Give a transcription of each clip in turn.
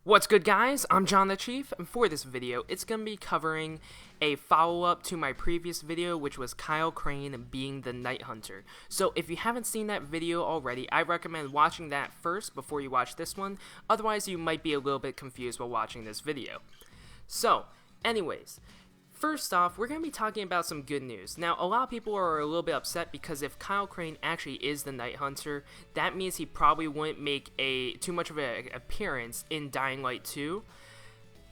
What's good, guys? I'm Jon the Chief, and for this video, it's going to be covering a follow-up to my previous video, which was Kyle Crane being the Night Hunter. So if you haven't seen that video already, I recommend watching that first before you watch this one, otherwise you might be a little bit confused while watching this video. So, anyways, first off, we're going to be talking about some good news. Now, a lot of people are a little bit upset because if Kyle Crane actually is the Night Hunter, that means he probably wouldn't make too much of an appearance in Dying Light 2.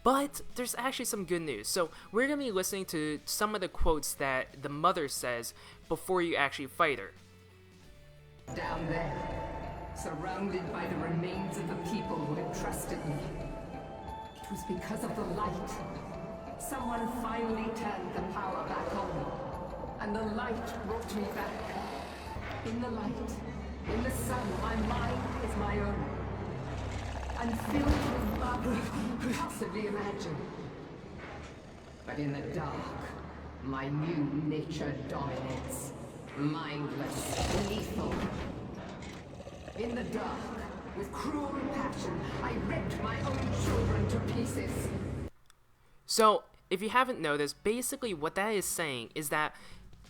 But there's actually some good news. So we're going to be listening to some of the quotes that the mother says before you actually fight her. Down there, surrounded by the remains of the people who had trusted me. It was because of the light. Someone finally turned the power back on, and the light brought me back. In the light, in the sun, my mind is my own. I'm filled with love, possibly imagine. But in the dark, my new nature dominates. Mindless, lethal. In the dark, with cruel passion, I ripped my own children to pieces. So, if you haven't noticed, basically what that is saying is that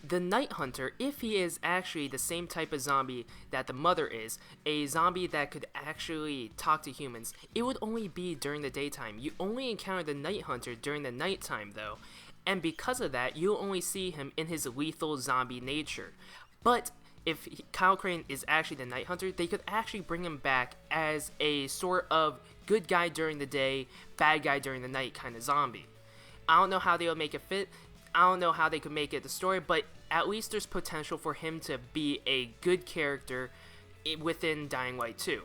the Night Hunter, if he is actually the same type of zombie that the mother is, a zombie that could actually talk to humans, it would only be during the daytime. You only encounter the Night Hunter during the nighttime, though, and because of that, you'll only see him in his lethal zombie nature. But if Kyle Crane is actually the Night Hunter, they could actually bring him back as a sort of good guy during the day, bad guy during the night kind of zombie. I don't know how they'll make it fit. I don't know how they could make it the story, but at least there's potential for him to be a good character within Dying Light 2.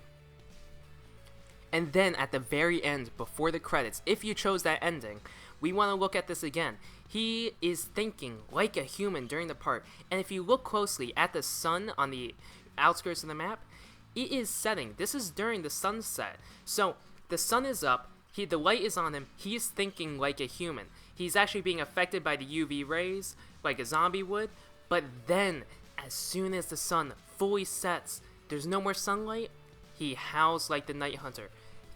And then at the very end, before the credits, if you chose that ending, we want to look at this again. He is thinking like a human during the part, and if you look closely at the sun on the outskirts of the map, it is setting. This is during the sunset. So the sun is up, the light is on him, he's thinking like a human. He's actually being affected by the UV rays like a zombie would, but then as soon as the sun fully sets, there's no more sunlight, he howls like the Night Hunter.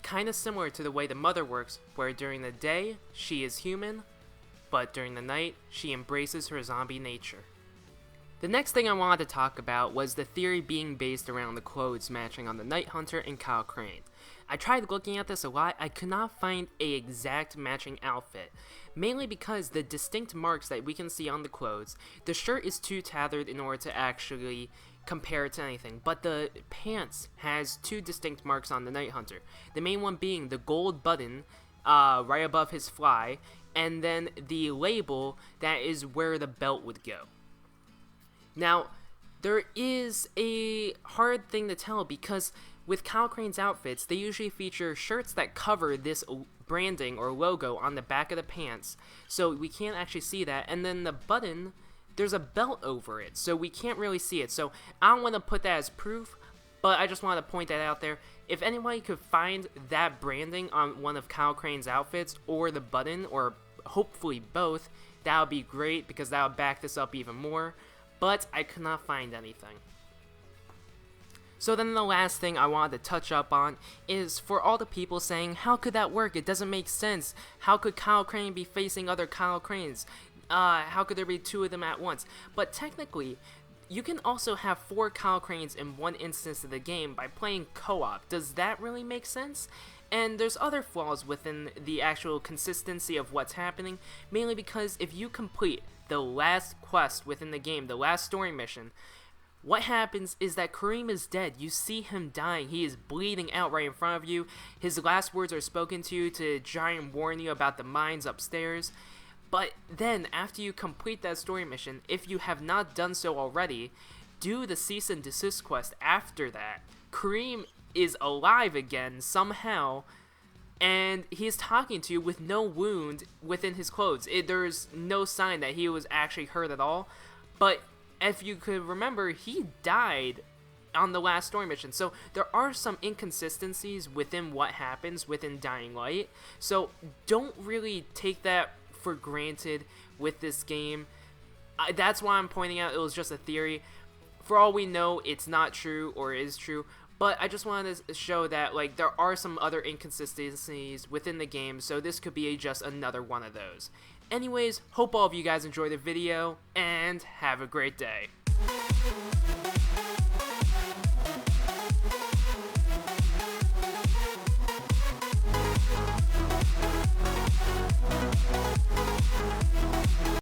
Kind of similar to the way the mother works, where during the day she is human, but during the night she embraces her zombie nature. The next thing I wanted to talk about was the theory being based around the clothes matching on the Night Hunter and Kyle Crane. I tried looking at this a lot, I could not find a exact matching outfit, mainly because the distinct marks that we can see on the clothes, the shirt is too tattered in order to actually compare it to anything, but the pants has two distinct marks on the Night Hunter, the main one being the gold button right above his fly, and then the label that is where the belt would go. Now, there is a hard thing to tell because with Kyle Crane's outfits, they usually feature shirts that cover this branding or logo on the back of the pants, so we can't actually see that, and then the button, there's a belt over it, so we can't really see it. So I don't want to put that as proof, but I just want to point that out there. If anybody could find that branding on one of Kyle Crane's outfits, or the button, or hopefully both, that would be great because that would back this up even more, but I could not find anything. So then the last thing I wanted to touch up on is for all the people saying, how could that work? It doesn't make sense. How could Kyle Crane be facing other Kyle Cranes? How could there be two of them at once? But technically, you can also have 4 Kyle Cranes in one instance of the game by playing co-op. Does that really make sense? And there's other flaws within the actual consistency of what's happening, mainly because if you complete the last quest within the game, the last story mission, what happens is that Kareem is dead. You see him dying. He is bleeding out right in front of you. His last words are spoken to you to try and warn you about the mines upstairs. But then, after you complete that story mission, if you have not done so already, do the cease and desist quest after that. Kareem is alive again somehow, and he is talking to you with no wound within his clothes. There's no sign that he was actually hurt at all, but if you could remember, he died on the last story mission. So there are some inconsistencies within what happens within Dying Light. So don't really take that for granted with this game. That's why I'm pointing out it was just a theory. For all we know, it's not true or is true, But I just wanted to show that like there are some other inconsistencies within the game, so this could be just another one of those. Anyways, hope all of you guys enjoyed the video, and have a great day.